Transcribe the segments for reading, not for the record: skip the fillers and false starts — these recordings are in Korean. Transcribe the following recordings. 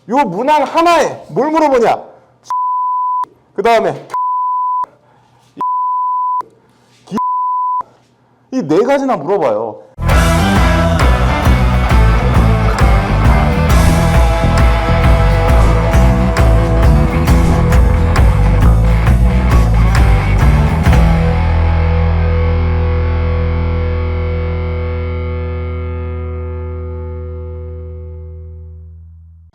요 문항 하나에 뭘 물어보냐? 그 다음에 이 네 가지나 물어봐요.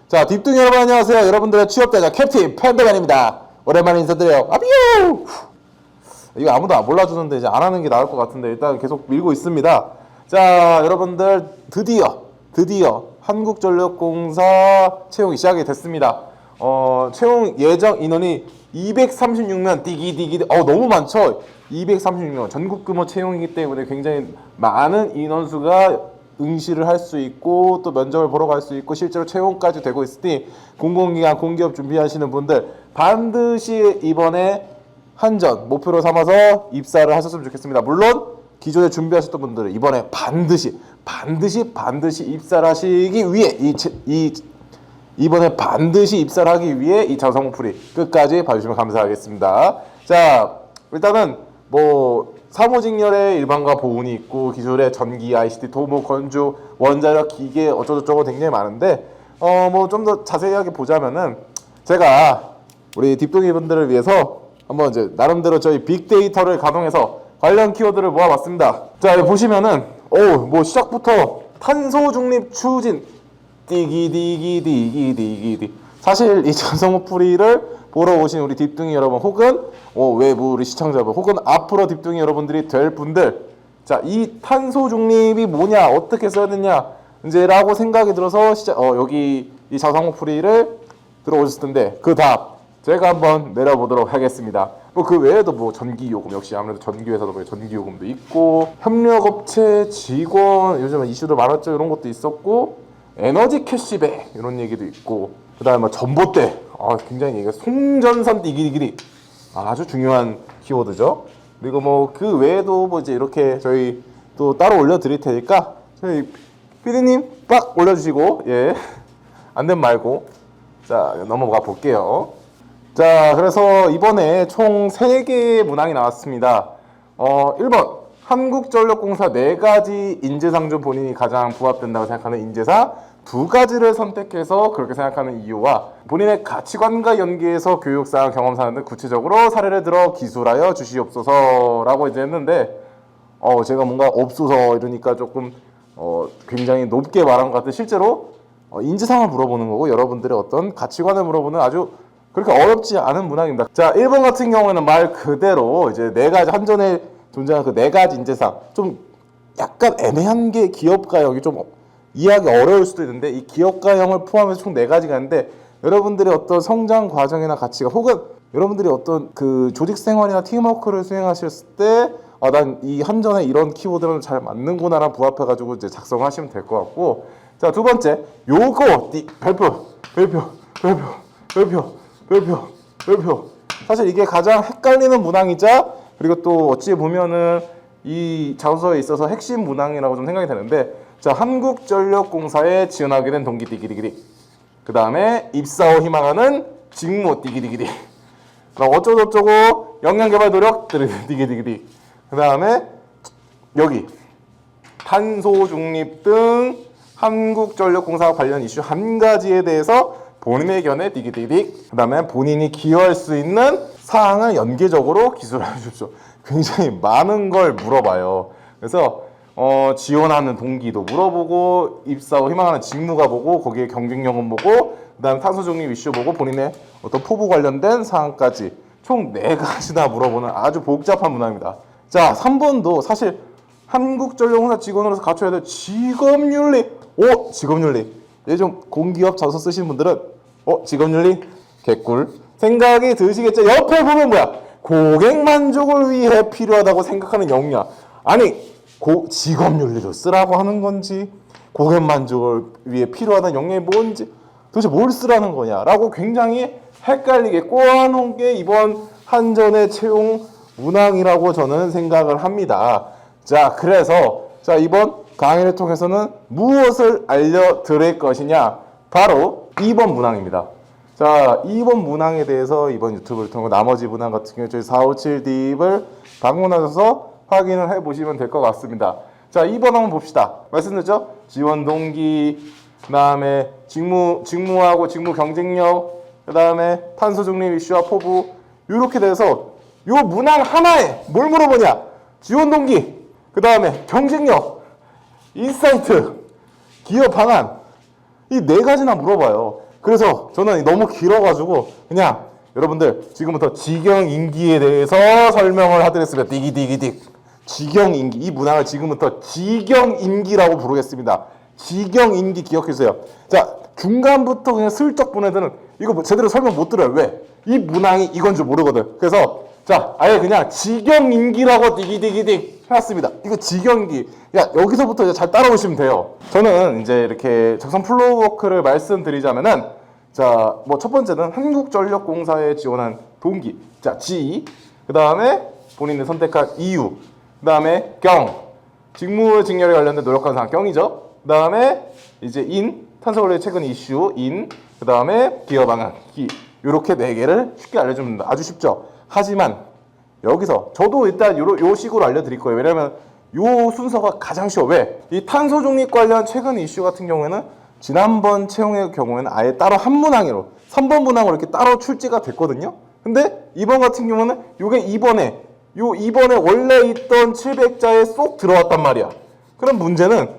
자, 딥둥이 여러분 안녕하세요. 여러분들의 취업대자 캡틴 팬더맨입니다. 오랜만에 인사드려요. 아비유! 이거 아무도 몰라주는데 이제 안 하는 게 나을 것 같은데 일단 계속 밀고 있습니다. 자, 여러분들 드디어 한국전력공사 채용이 시작이 됐습니다. 채용 예정 인원이 236명 띠기띠기 너무 많죠? 236명 전국 규모 채용이기 때문에 굉장히 많은 인원수가 응시를 할 수 있고 또 면접을 보러 갈 수 있고 실제로 채용까지 되고 있으니 공공기관 공기업 준비하시는 분들 반드시 이번에 한전 목표로 삼아서 입사를 하셨으면 좋겠습니다. 물론 기존에 준비하셨던 분들은 이번에 반드시 입사를 하시기 위해 이번에 반드시 입사를 하기 위해 이 자성풀이 끝까지 봐주시면 감사하겠습니다. 자, 일단은 뭐 사무직렬의 일반과 보훈이 있고 기술의 전기, ICT, 토목, 건조, 원자력, 기계 어쩌고저쩌고 굉장히 많은데 뭐 좀 더 자세하게 보자면은 제가 우리 딥둥이 분들을 위해서 한번 이제 나름대로 저희 빅데이터를 가동해서 관련 키워드를 모아봤습니다. 자, 여기 보시면은 뭐 시작부터 탄소 중립 추진 띠기디기디기디기디 사실 이 자성풀이를 보러 오신 우리 딥둥이 여러분 혹은 외부 우리 시청자 여러분 혹은 앞으로 딥둥이 여러분들이 될 분들 자, 이 탄소 중립이 뭐냐 어떻게 써야 되냐 이제 라고 생각이 들어서 여기 이 자성풀이를 들어오셨을 텐데 그 답 제가 한번 내려보도록 하겠습니다. 뭐 그 외에도 뭐 전기요금 역시 아무래도 전기회사도 보면 전기요금도 있고 협력업체 직원 요즘은 이슈도 많았죠. 이런 것도 있었고 에너지 캐시백 이런 얘기도 있고 그 다음에 뭐 전봇대 굉장히 얘기가 송전선 띠기리기리 아주 중요한 키워드죠. 그리고 뭐 그 외에도 뭐 이제 이렇게 저희 또 따로 올려드릴 테니까 저희 피디님 빡 올려주시고 안된 말고 자 넘어가 볼게요. 자, 그래서 이번에 총 3개의 문항이 나왔습니다. 1번 한국전력공사 4가지 인재상 중 본인이 가장 부합된다고 생각하는 인재상 2가지를 선택해서 그렇게 생각하는 이유와 본인의 가치관과 연계해서 교육상, 경험상 등 구체적으로 사례를 들어 기술하여 주시옵소서라고 이제 했는데 제가 뭔가 없소서 이러니까 조금 굉장히 높게 말한 것 같은데 실제로 인재상을 물어보는 거고 여러분들의 어떤 가치관을 물어보는 아주 그렇게 어렵지 않은 문항입니다. 자, 1번 같은 경우에는 말 그대로 이제 4가지 한전에 존재하는 그 4가지 인재상 좀 약간 애매한 게 기업가형이 좀 이해하기 어려울 수도 있는데 이 기업가형을 포함해서 총 4가지가 있는데 여러분들의 어떤 성장 과정이나 가치가 혹은 여러분들이 어떤 그 조직 생활이나 팀워크를 수행하셨을 때 난 이 한전에 이런 키워드는 잘 맞는구나랑 부합해가지고 이제 작성하시면 될 것 같고 자, 2번째 요거 별표 사실 이게 가장 헷갈리는 문항이자 그리고 또 어찌 보면은 이 자소서에 있어서 핵심 문항이라고 좀 생각이 되는데 자, 한국전력공사에 지원하게 된 동기 띠기디기디 그 다음에 입사 후 희망하는 직무 띠기디기디 어쩌고저쩌고 역량개발 노력 띠기디기디 그 다음에 여기 탄소 중립 등 한국전력공사 관련 이슈 한 가지에 대해서 본인의 견해 띠기띠기 그 다음에 본인이 기여할 수 있는 사항을 연계적으로 기술해 주십시오. 굉장히 많은 걸 물어봐요. 그래서 지원하는 동기도 물어보고 입사 후 희망하는 직무가 보고 거기에 경쟁력은 보고 그 다음에 탄소 중립 이슈 보고 본인의 어떤 포부 관련된 사항까지 총 4가지나 물어보는 아주 복잡한 문항입니다. 자, 3번도 사실 한국전력공사 직원으로서 갖춰야 될 직업윤리 직업윤리 요즘 공기업 자소 쓰시는 분들은 직업윤리 개꿀 생각이 드시겠죠. 옆에 보면 뭐야 고객 만족을 위해 필요하다고 생각하는 역량 아니 직업윤리도 쓰라고 하는 건지 고객 만족을 위해 필요하다는 역량이 뭔지 도대체 뭘 쓰라는 거냐라고 굉장히 헷갈리게 꼬아놓은 게 이번 한전의 채용 문항이라고 저는 생각을 합니다. 자, 그래서 이번 강의를 통해서는 무엇을 알려드릴 것이냐 바로 2번 문항입니다. 자, 2번 문항에 대해서 이번 유튜브를 통해 나머지 문항 같은 경우 저희 457딥을 방문하셔서 확인을 해보시면 될 것 같습니다. 자, 2번 한번 봅시다. 말씀드렸죠? 지원 동기, 그 다음에 직무하고 직무 경쟁력, 그 다음에 탄소 중립 이슈와 포부, 이렇게 돼서 요 문항 하나에 뭘 물어보냐? 지원 동기, 그 다음에 경쟁력, 인사이트, 기업 방안, 이 네 가지나 물어봐요. 그래서 저는 너무 길어가지고 그냥 여러분들 지금부터 직영인기에 대해서 설명을 해드렸습니다. 디기디기딕. 직영인기, 이 문항을 지금부터 직영인기라고 부르겠습니다. 직영인기 기억해주세요. 자, 중간부터 그냥 슬쩍 본 애들은 이거 뭐 제대로 설명 못 들어요. 왜? 이 문항이 이건 줄 모르거든. 그래서 자, 아예 그냥 직영인기라고 디기디기딕 해놨습니다. 이거 직영인기. 야, 여기서부터 이제 잘 따라오시면 돼요. 저는 이제 이렇게 적성 플로우워크를 말씀드리자면은, 자, 뭐 첫 번째는 한국전력공사에 지원한 동기, 자, 지, 그 다음에 본인이 선택한 이유, 그 다음에 경, 직무 직렬에 관련된 노력한 사항, 경이죠. 그 다음에 이제 인, 탄소원래 최근 이슈, 인, 그 다음에 기업 방안, 기, 이렇게 네 개를 쉽게 알려줍니다. 아주 쉽죠. 하지만 여기서 저도 일단 요 식으로 알려드릴 거예요. 왜냐면 요 순서가 가장 쉬워. 왜? 이 탄소 중립 관련 최근 이슈 같은 경우에는 지난번 채용의 경우에는 아예 따로 한 문항으로 3번 문항으로 이렇게 따로 출제가 됐거든요. 근데 이번 같은 경우는 요게 이번에 원래 있던 700자에 쏙 들어왔단 말이야. 그럼 문제는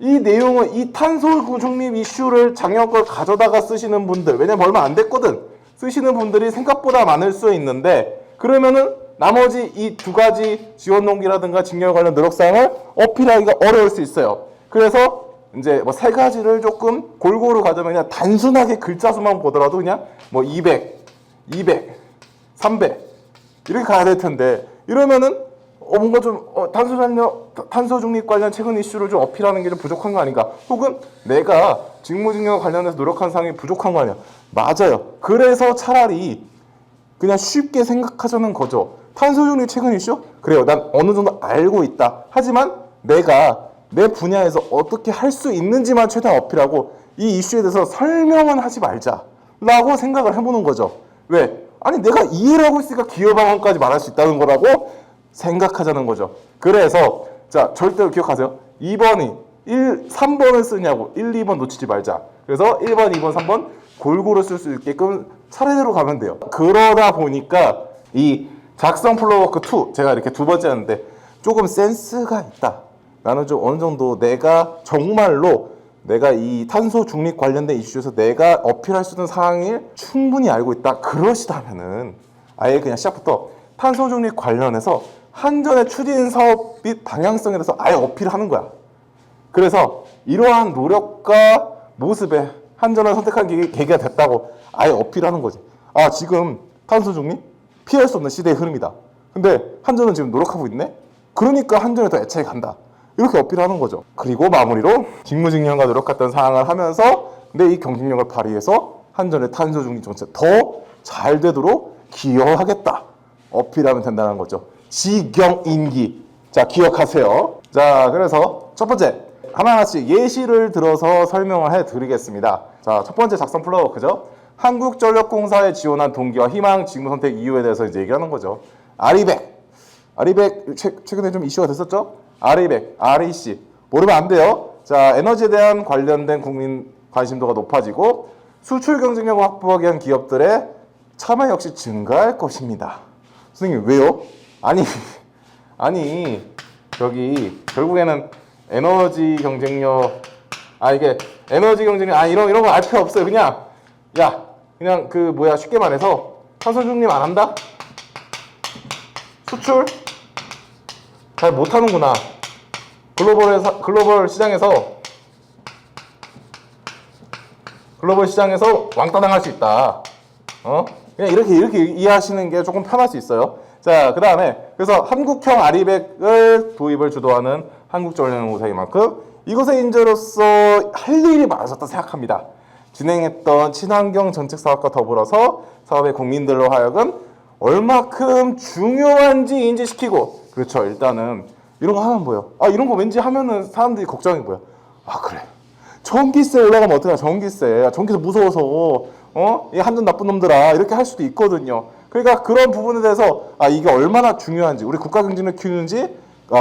이 내용은 이 탄소 중립 이슈를 작년 걸 가져다가 쓰시는 분들, 왜냐면 얼마 안 됐거든. 쓰시는 분들이 생각보다 많을 수 있는데, 그러면은 나머지 이 두 가지 지원 동기라든가 직렬 관련 노력사항을 어필하기가 어려울 수 있어요. 그래서 이제 뭐 세 가지를 조금 골고루 가자면 그냥 단순하게 글자 수만 보더라도 그냥 뭐 200, 300 이렇게 가야 될 텐데, 이러면은 뭔가 좀 탄소 중립 관련 최근 이슈를 좀 어필하는 게 좀 부족한 거 아닌가? 혹은 내가 직무직렬 관련해서 노력한 사항이 부족한 거 아니야? 맞아요. 그래서 차라리 그냥 쉽게 생각하자는 거죠. 탄소 중립 최근 이슈? 그래요. 난 어느 정도 알고 있다. 하지만 내가 내 분야에서 어떻게 할 수 있는지만 최대한 어필하고 이 이슈에 대해서 설명은 하지 말자라고 생각을 해보는 거죠. 왜? 아니 내가 이해를 하고 있으니까 기업 방안까지 말할 수 있다는 거라고 생각하자는 거죠. 그래서 자, 절대로 기억하세요. 3번을 쓰냐고 1, 2번 놓치지 말자. 그래서 1번, 2번, 3번 골고루 쓸 수 있게끔 차례대로 가면 돼요. 그러다 보니까 이 작성 플로워크 2, 제가 이렇게 두 번째 하는데 조금 센스가 있다. 나는 좀 어느 정도 내가 정말로 내가 이 탄소 중립 관련된 이슈에서 내가 어필할 수 있는 사항을 충분히 알고 있다. 그러시다면은 아예 그냥 시작부터 탄소 중립 관련해서 한전의 추진 사업 및 방향성에 대해서 아예 어필하는 거야. 그래서 이러한 노력과 모습에 한전을 선택한 계기가 됐다고 아예 어필하는 거지. 아, 지금 탄소 중립 피할 수 없는 시대의 흐름이다. 근데 한전은 지금 노력하고 있네? 그러니까 한전에 더 애착이 간다. 이렇게 어필하는 거죠. 그리고 마무리로 직무직렬과 노력했던 사항을 하면서 내 이 경쟁력을 발휘해서 한전의 탄소 중립 정책 더 잘 되도록 기여하겠다. 어필하면 된다는 거죠. 직영인기. 자, 기억하세요. 자, 그래서 첫 번째 하나하나씩 예시를 들어서 설명을 해드리겠습니다. 자, 첫 번째 작성 플로워크죠. 한국전력공사에 지원한 동기와 희망, 직무 선택 이유에 대해서 이제 얘기하는 거죠. 아리백 최근에 좀 이슈가 됐었죠. 아리백, REC 모르면 안 돼요. 자, 에너지에 대한 관련된 국민 관심도가 높아지고 수출 경쟁력을 확보하기 위한 기업들의 참여 역시 증가할 것입니다. 선생님 왜요? 아니 저기 결국에는 에너지 경쟁력 이게 에너지 경쟁력 이런 거 알 필요 없어요. 그냥 그냥 쉽게 말해서 탄소 중립 안 한다? 수출 잘 못하는구나. 글로벌 시장에서 왕따 당할 수 있다. 그냥 이렇게 이해하시는 게 조금 편할 수 있어요. 자, 그 다음에 그래서 한국형 아리백을 도입을 주도하는 한국전력공사인 만큼 이것의 인재로서 할 일이 많아졌다 생각합니다. 진행했던 친환경 정책 사업과 더불어서 사업의 국민들로 하여금 얼마큼 중요한지 인지시키고, 그렇죠. 일단은 이런 거 하면 뭐예요? 이런 거 왠지 하면은 사람들이 걱정이 뭐야? 그래. 전기세 올라가면 어떡하냐. 전기세 무서워서 이 한전 나쁜 놈들아 이렇게 할 수도 있거든요. 그러니까 그런 부분에 대해서 이게 얼마나 중요한지, 우리 국가 경쟁력을 키우는지,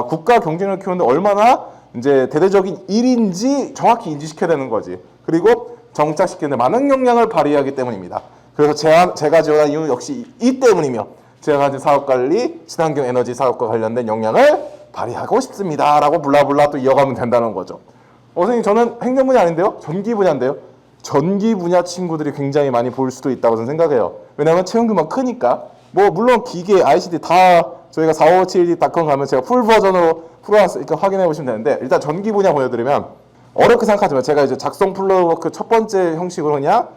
국가 경쟁력을 키우는데 얼마나 이제 대대적인 일인지 정확히 인지시켜야 되는 거지. 그리고 정착시키는 데 많은 역량을 발휘하기 때문입니다. 그래서 제가 지원한 이유 역시 이 때문이며, 제가 가진 사업관리, 친환경 에너지 사업과 관련된 역량을 발휘하고 싶습니다 라고 블라블라 또 이어가면 된다는 거죠. 선생님, 저는 행정 분야 아닌데요? 전기 분야인데요? 전기 분야 친구들이 굉장히 많이 볼 수도 있다고 저는 생각해요. 왜냐하면 채용 규모가 크니까. 뭐 물론 기계, ICT 다 저희가 4572.com 가면 제가 풀 버전으로 풀어놨으니까 확인해 보시면 되는데, 일단 전기 분야 보여드리면 어렵게 생각하지만 제가 이제 작성 플로워크 첫 번째 형식으로 그냥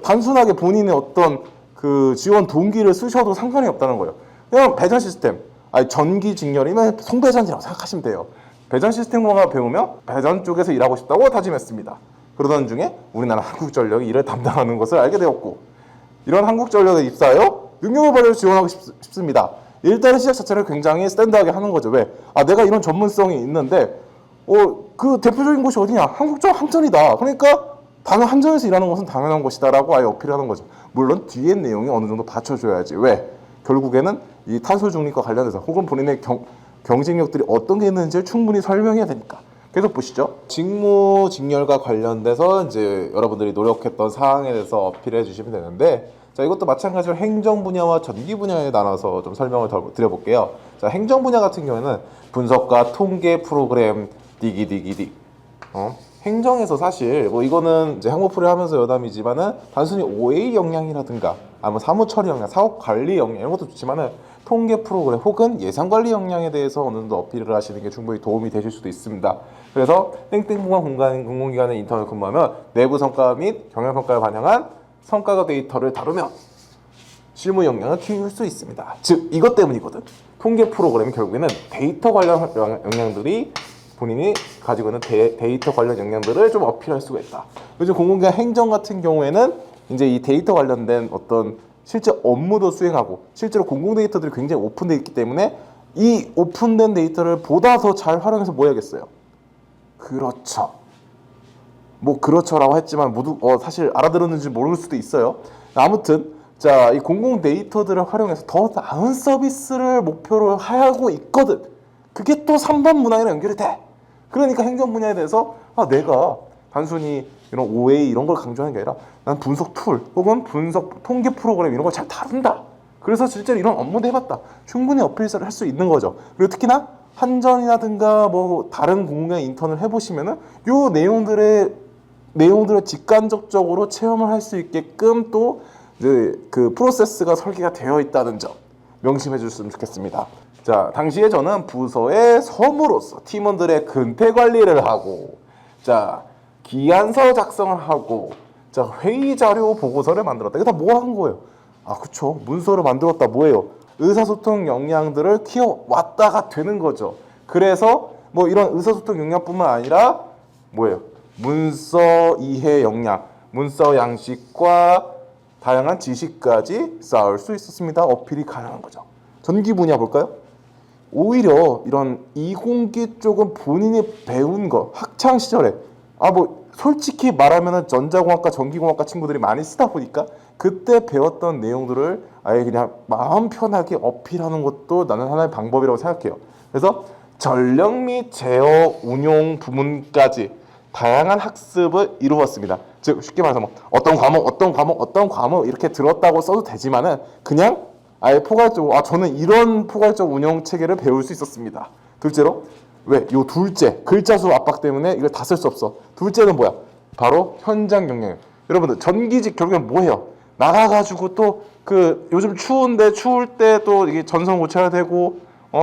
단순하게 본인의 어떤 그 지원 동기를 쓰셔도 상관이 없다는 거예요. 그냥 배전 시스템, 전기 직렬이면 송배전이라고 생각하시면 돼요. 배전 시스템공학을 배우면 배전 쪽에서 일하고 싶다고 다짐했습니다. 그러던 중에 우리나라 한국전력이 이를 담당하는 것을 알게 되었고, 이런 한국전력에 입사하여 능력을 발휘해 지원하고 싶습니다. 일단은 시작 자체를 굉장히 스탠드하게 하는 거죠. 왜? 내가 이런 전문성이 있는데 그 대표적인 곳이 어디냐? 한전이다. 그러니까 당연 한전에서 일하는 것은 당연한 것이다 라고 아예 어필하는 거죠. 물론 뒤에 내용이 어느 정도 받쳐줘야지. 왜? 결국에는 이 탄소 중립과 관련해서 혹은 본인의 경쟁력들이 어떤 게 있는지를 충분히 설명해야 되니까. 계속 보시죠. 직무 직렬과 관련돼서 이제 여러분들이 노력했던 사항에 대해서 어필해 주시면 되는데, 자, 이것도 마찬가지로 행정 분야와 전기 분야에 나눠서 좀 설명을 드려볼게요. 자, 행정 분야 같은 경우에는 분석과 통계 프로그램 디기디기디. 행정에서 사실 뭐 이거는 이제 항목풀이 하면서 여담이지만은 단순히 OA 역량이라든가 아니면 사무처리 역량, 사업 관리 역량 이런 것도 좋지만은 통계 프로그램 혹은 예산 관리 역량에 대해서 어느 정도 어필을 하시는 게 충분히 도움이 되실 수도 있습니다. 그래서 땡땡공간 공공기관의 인턴을 근무하면 내부 성과 및 경영 성과를 반영한 성과가 데이터를 다루며 실무 역량을 키울 수 있습니다. 즉 이것 때문이거든. 통계 프로그램이 결국에는 데이터 관련 역량들이 본인이 가지고 있는 데이터 관련 역량들을 좀 어필할 수가 있다. 요즘 공공기관 행정 같은 경우에는 이제 이 데이터 관련된 어떤 실제 업무도 수행하고, 실제로 공공 데이터들이 굉장히 오픈되어 있기 때문에 이 오픈된 데이터를 보다 더 잘 활용해서 뭐 해야겠어요? 그렇죠. 뭐 그렇죠라고 했지만 모두 사실 알아들었는지 모를 수도 있어요. 아무튼 자, 이 공공 데이터들을 활용해서 더 나은 서비스를 목표로 하고 있거든. 그게 또 3번 문항이랑 연결이 돼. 그러니까 행정 분야에 대해서 내가 단순히 이런 OA 이런 걸 강조하는 게 아니라 난 분석 툴 혹은 분석 통계 프로그램 이런 걸 잘 다룬다. 그래서 실제로 이런 업무도 해봤다. 충분히 어필을 할 수 있는 거죠. 그리고 특히나 한전이라든가 뭐 다른 공공기관 인턴을 해보시면은 요 내용들을 직간접적으로 체험을 할 수 있게끔 또 그 프로세스가 설계가 되어 있다는 점 명심해 주셨으면 좋겠습니다. 자, 당시에 저는 부서의 서무로서 팀원들의 근태 관리를 하고, 자, 기한서 작성을 하고, 자, 회의 자료 보고서를 만들었다. 이거 다 뭐 한 거예요? 그쵸. 문서를 만들었다. 뭐예요? 의사소통 역량들을 키워왔다가 되는 거죠. 그래서 뭐 이런 의사소통 역량뿐만 아니라 뭐예요? 문서 이해 역량, 문서 양식과 다양한 지식까지 쌓을 수 있었습니다. 어필이 가능한 거죠. 전기 분야 볼까요? 오히려 이런 이공기 쪽은 본인이 배운 거 학창 시절에 뭐 솔직히 말하면은 전자공학과 전기공학과 친구들이 많이 쓰다 보니까 그때 배웠던 내용들을 아예 그냥 마음 편하게 어필하는 것도 나는 하나의 방법이라고 생각해요. 그래서 전력 및 제어 운용 부문까지 다양한 학습을 이루었습니다. 즉 쉽게 말해서 뭐 어떤 과목 이렇게 들었다고 써도 되지만은 그냥 아예 포괄적으로 저는 이런 포괄적 운영 체계를 배울 수 있었습니다. 둘째로 왜? 요 둘째 글자 수 압박 때문에 이걸 다 쓸 수 없어. 둘째는 뭐야? 바로 현장 역량. 여러분들 전기직 결국엔 뭐해요? 나가가지고 또 그 요즘 추울 때 또 이게 전선 고쳐야 되고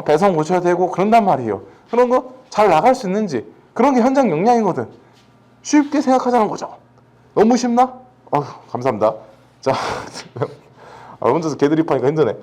배선 고쳐야 되고 그런단 말이에요. 그런 거 잘 나갈 수 있는지 그런 게 현장 역량이거든. 쉽게 생각하자는 거죠. 너무 쉽나? 감사합니다. 자, 혼자서 개드립하니까 힘드네.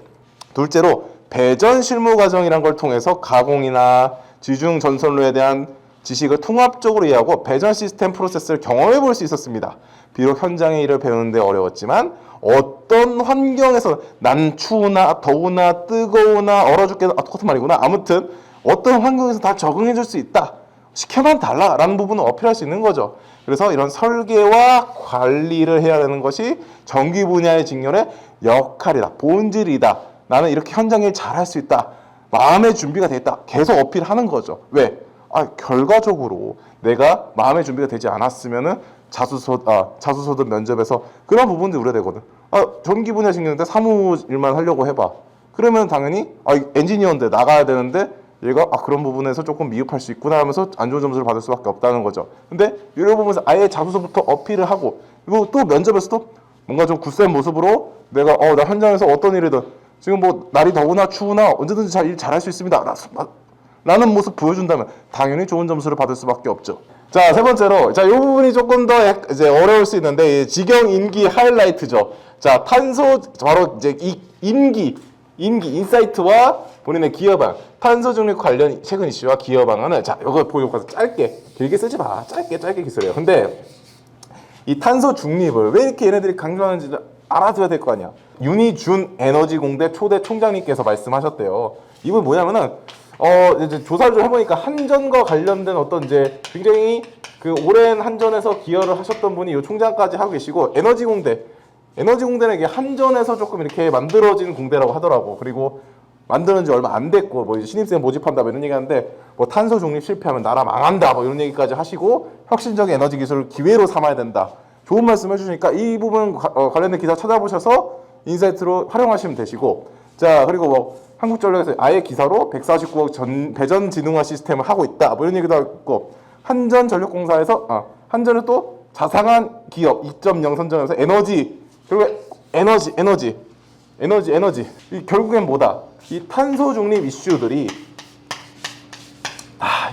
둘째로 배전 실무 과정이란 걸 통해서 가공이나 지중 전선로에 대한 지식을 통합적으로 이해하고 배전 시스템 프로세스를 경험해 볼 수 있었습니다. 비록 현장의 일을 배우는데 어려웠지만 어떤 환경에서 난 추우나 더우나 뜨거우나 얼어 죽겠나 똑같은 말이구나. 아무튼 어떤 환경에서 다 적응해 줄 수 있다. 시켜만 달라라는 부분을 어필할 수 있는 거죠. 그래서 이런 설계와 관리를 해야 되는 것이 전기 분야의 직렬의 역할이다, 본질이다. 나는 이렇게 현장일 잘할 수 있다. 마음의 준비가 돼 있다. 계속 어필하는 거죠. 왜? 결과적으로 내가 마음의 준비가 되지 않았으면은 자소서든 면접에서 그런 부분들이 우려되거든. 전기 분야 직렬인데 사무 일만 하려고 해봐. 그러면 당연히 엔지니어인데 나가야 되는데 얘가 그런 부분에서 조금 미흡할 수 있구나 하면서 안 좋은 점수를 받을 수밖에 없다는 거죠. 근데 이런 부분에서 아예 자소서부터 어필을 하고, 그리고 또 면접에서도 뭔가 좀 굳센 모습으로 내가 나 현장에서 어떤 일이든 지금 뭐 날이 더우나 추우나 언제든지 일 잘할 수 있습니다 라는 모습 보여준다면 당연히 좋은 점수를 받을 수밖에 없죠. 자, 세 번째로, 이 부분이 조금 더 이제 어려울 수 있는데, 직영 임기 하이라이트죠. 자, 탄소, 바로 이제 이 임기, 인사이트와 본인의 기여 방안, 탄소 중립 관련 최근 이슈와 기여 방안을, 자, 이거 보여서 짧게, 길게 쓰지 마. 짧게 기술해요. 근데 이 탄소 중립을 왜 이렇게 얘네들이 강조하는지를 알아둬야 될 거 아니야. 윤희준 에너지공대 초대 총장님께서 말씀하셨대요. 이분 뭐냐면은, 이제 조사를 좀 해보니까 한전과 관련된 어떤 이제 굉장히 그 오랜 한전에서 기여를 하셨던 분이 이 총장까지 하고 계시고, 에너지공대는 이게 한전에서 조금 이렇게 만들어진 공대라고 하더라고. 그리고 만드는 지 얼마 안 됐고, 뭐 이제 신입생 모집한다 뭐 이런 얘기 하는데, 뭐 탄소 중립 실패하면 나라 망한다 뭐 이런 얘기까지 하시고, 혁신적인 에너지 기술을 기회로 삼아야 된다. 좋은 말씀 해주시니까 이 부분 관련된 기사 찾아보셔서 인사이트로 활용하시면 되시고, 자, 그리고 뭐 한국전력에서 아예 기사로 149억 배전 진흥화 시스템을 하고 있다 뭐 이런 얘기도 있고, 한전전력공사에서 한전은 또 자상한 기업 2.0 선정해서 결국에 에너지 결국엔 뭐다? 이 탄소 중립 이슈들이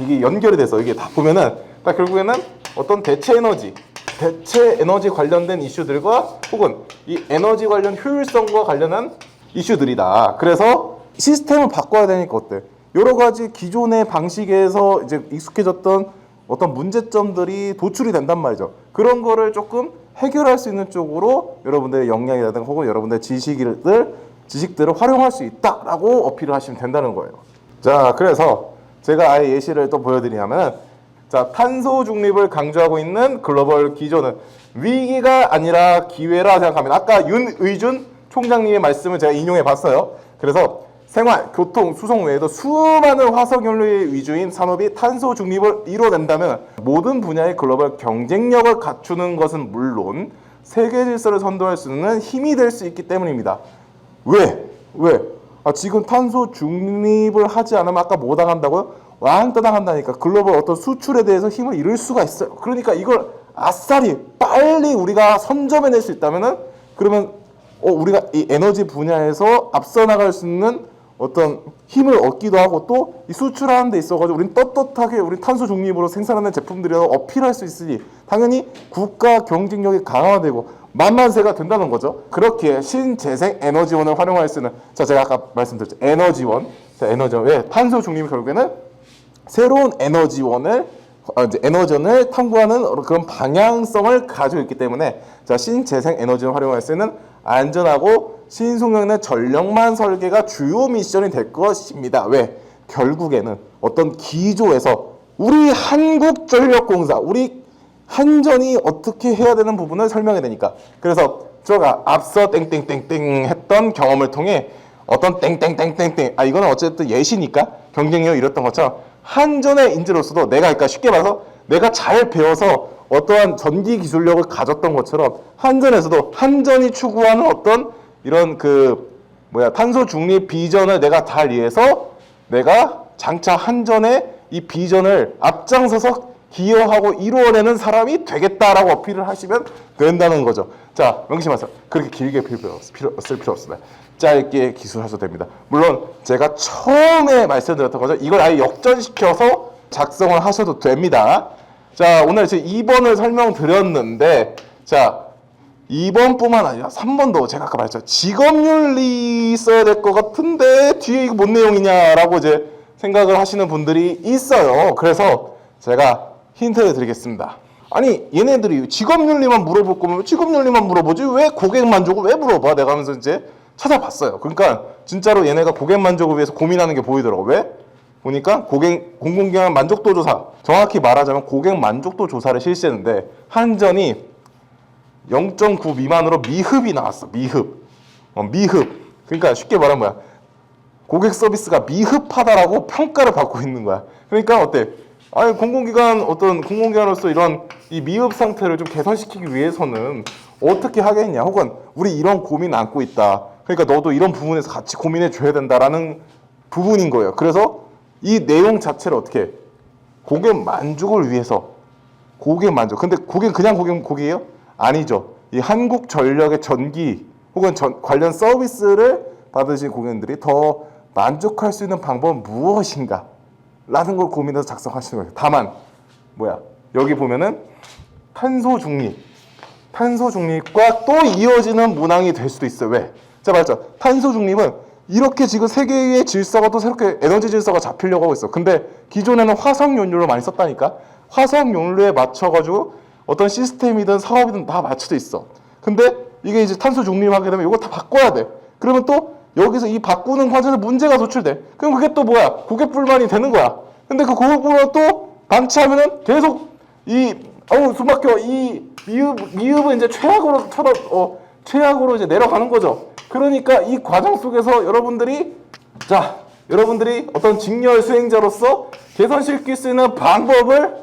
이게 연결이 돼서 이게 다 보면은 딱 결국에는 어떤 대체 에너지 관련된 이슈들과 혹은 이 에너지 관련 효율성과 관련한 이슈들이다. 그래서 시스템을 바꿔야 되니까 어때? 여러 가지 기존의 방식에서 이제 익숙해졌던 어떤 문제점들이 도출이 된단 말이죠. 그런 거를 조금 해결할 수 있는 쪽으로 여러분들의 역량이라든가 혹은 여러분들의 지식들을 활용할 수 있다라고 어필을 하시면 된다는 거예요. 자, 그래서 제가 아예 예시를 또 보여드리냐면, 자, 탄소 중립을 강조하고 있는 글로벌 기조는 위기가 아니라 기회라 생각합니다. 아까 윤의준 총장님의 말씀을 제가 인용해 봤어요. 그래서 생활, 교통, 수송 외에도 수많은 화석연료 위주인 산업이 탄소 중립을 이뤄낸다면 모든 분야의 글로벌 경쟁력을 갖추는 것은 물론 세계 질서를 선도할 수 있는 힘이 될 수 있기 때문입니다. 왜? 지금 탄소 중립을 하지 않으면 아까 뭐 당한다고요? 왕따 당한다니까. 글로벌 어떤 수출에 대해서 힘을 잃을 수가 있어요. 그러니까 이걸 아싸리 빨리 우리가 선점해낼 수 있다면은, 그러면 우리가 이 에너지 분야에서 앞서 나갈 수 있는 어떤 힘을 얻기도 하고, 또 이 수출하는 데 있어가지고 우린 떳떳하게 우리 탄소 중립으로 생산하는 제품들이라도 어필할 수 있으니 당연히 국가 경쟁력이 강화되고 만만세가 된다는 거죠. 그렇게 신재생 에너지원을 활용할 수 있는, 자, 제가 아까 말씀드렸죠. 에너지원. 왜? 탄소 중립이 결국에는 새로운 에너지원을 탐구하는 그런 방향성을 가지고 있기 때문에, 자, 신재생 에너지를 활용할 수 있는 안전하고 신속력의 전력망 설계가 주요 미션이 될 것입니다. 왜? 결국에는 어떤 기조에서 우리 한국전력공사, 우리 한전이 어떻게 해야 되는 부분을 설명해야 되니까. 그래서 제가 앞서 땡땡땡땡 했던 경험을 통해 어떤 땡땡땡땡땡, 이거는 어쨌든 예시니까 경쟁력 이랬던 것처럼 한전의 인재로서도 그러니까 쉽게 말해서 내가 잘 배워서 어떠한 전기 기술력을 가졌던 것처럼 한전에서도 한전이 추구하는 어떤 이런 탄소 중립 비전을 내가 잘 이해해서 내가 장차 한전의 이 비전을 앞장서서 기여하고 이루어내는 사람이 되겠다라고 어필을 하시면 된다는 거죠. 자, 명심하세요. 그렇게 길게 쓸 필요 없습니다. 짧게 기술하셔도 됩니다. 물론 제가 처음에 말씀드렸던 거죠. 이걸 아예 역전시켜서 작성을 하셔도 됩니다. 자, 오늘 제 2번을 설명드렸는데, 자, 2번뿐만 아니라 3번도 제가 아까 말했죠. 직업윤리 써야 될 것 같은데 뒤에 이거 뭔 내용이냐라고 이제 생각을 하시는 분들이 있어요. 그래서 제가 힌트를 드리겠습니다. 아니, 얘네들이 직업윤리만 물어볼 거면 직업윤리만 물어보지 왜 고객 만족을 왜 물어봐? 내가 하면서 이제 찾아봤어요. 그러니까 진짜로 얘네가 고객 만족을 위해서 고민하는 게 보이더라고. 왜? 보니까 고객 공공기관 만족도 조사, 정확히 말하자면 고객 만족도 조사를 실시했는데 한전이 0.9 미만으로 미흡이 나왔어. 미흡. 미흡. 그러니까 쉽게 말하면 뭐야? 고객 서비스가 미흡하다라고 평가를 받고 있는 거야. 그러니까 어때? 아니 어떤 공공기관으로서 이런 이 미흡 상태를 좀 개선시키기 위해서는 어떻게 하겠냐? 혹은 우리 이런 고민 안고 있다. 그러니까 너도 이런 부분에서 같이 고민해 줘야 된다라는 부분인 거예요. 그래서 이 내용 자체를 어떻게 고객 만족을 위해서 고객 만족. 근데 고객 그냥 고객이에요? 아니죠. 이 한국전력의 전기 혹은 관련 서비스를 받으신 고객님들이 더 만족할 수 있는 방법은 무엇인가? 라는 걸 고민해서 작성하시는 거예요. 다만 여기 보면은 탄소 중립과 또 이어지는 문항이 될 수도 있어요. 왜? 자, 맞죠? 탄소 중립은 이렇게 지금 세계의 질서가 또 새롭게 에너지 질서가 잡히려고 하고 있어. 근데 기존에는 화석 연료를 많이 썼다니까. 화석 연료에 맞춰가지고 어떤 시스템이든 사업이든 다 맞춰져 있어. 근데 이게 이제 탄소 중립하게 되면 이거 다 바꿔야 돼. 그러면 또 여기서 이 바꾸는 과정에서 문제가 도출돼. 그럼 그게 또 고객 불만이 되는 거야. 근데 그 고객 불만을 또 방치하면은 계속 숨 막혀. 이 미흡은 이제 최악으로 이제 내려가는 거죠. 그러니까 이 과정 속에서 여러분들이 어떤 직렬 수행자로서 개선시킬 수 있는 방법을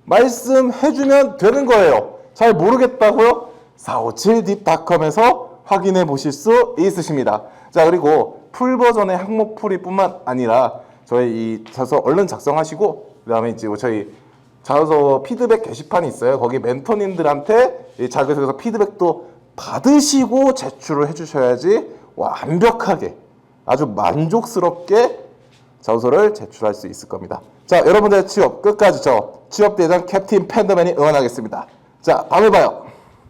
말씀해주면 되는 거예요. 잘 모르겠다고요? 457deepcom에서 확인해 보실 수 있으십니다. 자, 그리고 풀 버전의 항목풀이뿐만 아니라 저희 이 자소 얼른 작성하시고 그다음에 이제 저희 자소 피드백 게시판이 있어요. 거기 멘토님들한테 이 자기소개서 피드백도 받으시고 제출을 해주셔야지 완벽하게 아주 만족스럽게 자소서를 제출할 수 있을 겁니다. 자, 여러분들의 취업 끝까지 취업대장 캡틴 팬더맨이 응원하겠습니다. 자, 다음에 봐요.